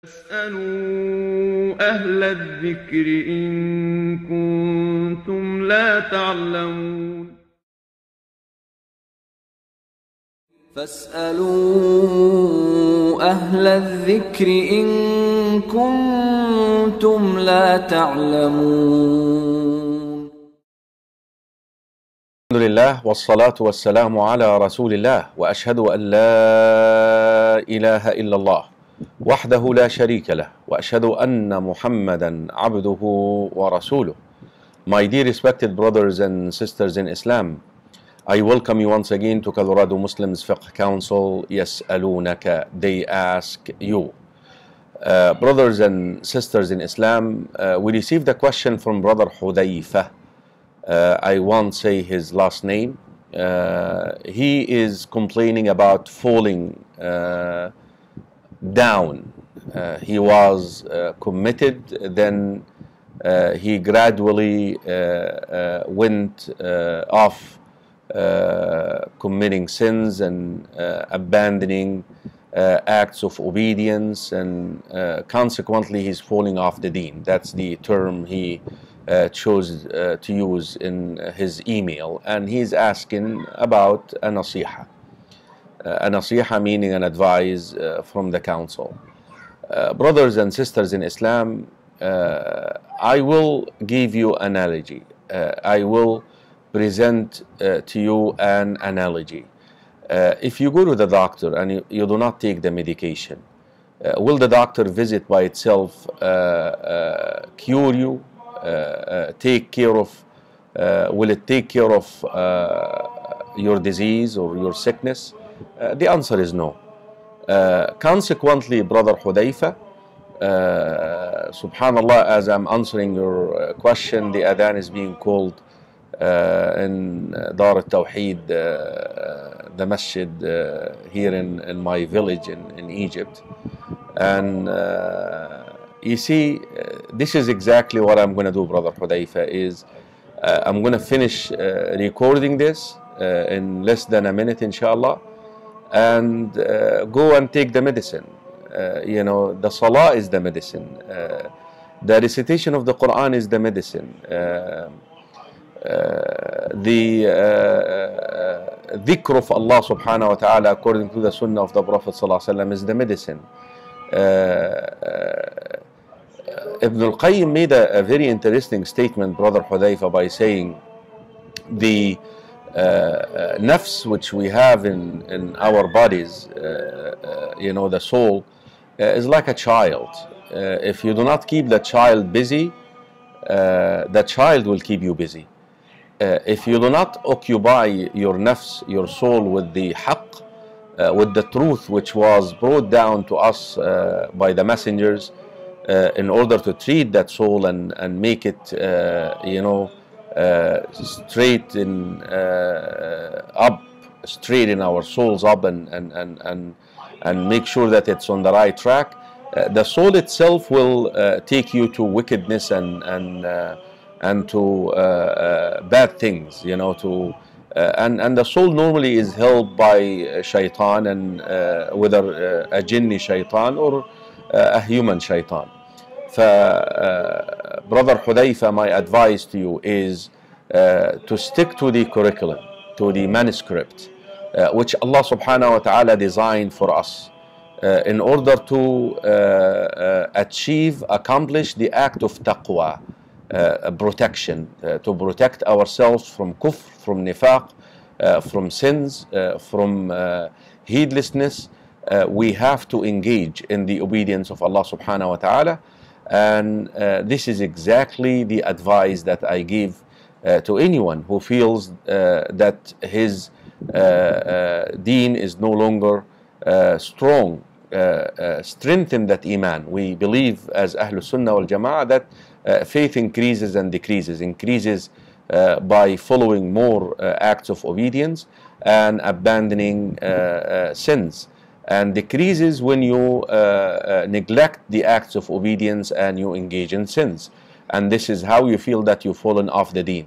فاسألوا أهل الذكر إن كنتم لا تعلمون. فاسألوا أهل الذكر إن كنتم لا تعلمون. الحمد لله والصلاة والسلام على رسول الله وأشهد أن لا إله إلا الله وحده لا شريك له وأشهد أن محمدا عبده ورسوله. My dear respected brothers and sisters in Islam, I welcome you once again to Colorado Muslims Fiqh Council. يسألونك, they ask you. Brothers and sisters in Islam, we received a question from Brother Hudayfa. I won't say his last name. He is complaining about falling down. He was committed, then he gradually went off committing sins and abandoning acts of obedience, and consequently he's falling off the deen. That's the term he chose to use in his email, and he's asking about a nasiha. A nasiha meaning an advice from the council. Brothers and sisters in Islam, I will give you an analogy. I will present to you an analogy. If you go to the doctor and you do not take the medication, will the doctor visit by itself cure you? Take care of? Will it take care of your disease or your sickness? The answer is no. Consequently, Brother Hudayfa, subhanallah, as I'm answering your question, the adhan is being called in Dar al-Tawheed, the masjid here in my village in Egypt. And you see, this is exactly what I'm going to do, Brother Hudayfa, is I'm going to finish recording this in less than a minute, inshallah, and go and take the medicine. You know, the salah is the medicine. The recitation of the Quran is the medicine. The dhikr of Allah subhanahu wa ta'ala according to the sunnah of the Prophet sallallahu alaihi wasallam is the medicine. Ibn al-Qayyim made a very interesting statement, Brother Hudayfa, by saying the nafs which we have in our bodies, you know, the soul, is like a child. If you do not keep the child busy, the child will keep you busy. If you do not occupy your nafs, your soul, with the haqq, with the truth which was brought down to us by the messengers, in order to treat that soul and make it, you know, straight in our souls up, and make sure that it's on the right track, the soul itself will take you to wickedness and to bad things, you know, and the soul normally is held by shaitan, and whether a jinni shaitan or a human shaitan. Brother Hudayfa, my advice to you is to stick to the curriculum, to the manuscript, which Allah subhanahu wa ta'ala designed for us in order to accomplish the act of taqwa, protection, to protect ourselves from kufr, from nifaq, from sins, from heedlessness. We have to engage in the obedience of Allah subhanahu wa ta'ala, and this is exactly the advice that I give to anyone who feels that his deen is no longer strong. Strengthen that iman. We believe as Ahlul Sunnah wal Jama'ah that faith increases and increases by following more acts of obedience and abandoning sins, and decreases when you neglect the acts of obedience and you engage in sins. And this is how you feel that you've fallen off the deen.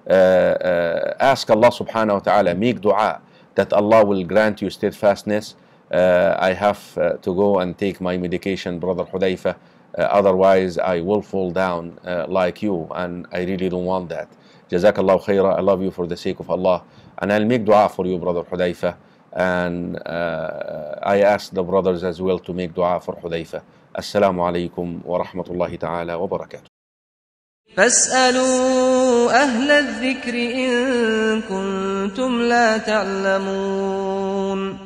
Ask Allah subhanahu wa ta'ala, make dua that Allah will grant you steadfastness I have to go and take my medication, Brother Hudayfa. Otherwise, I will fall down like you, and I really don't want that. Jazakallah khairah. I love you for the sake of Allah, and I'll make dua for you, Brother Hudayfa. And I ask the brothers as well to make dua for Hudayfa. Assalamu alaikum wa rahmatullahi ta'ala wa barakatuh. فاسألوا أهل الذكر إن كنتم لا تعلمون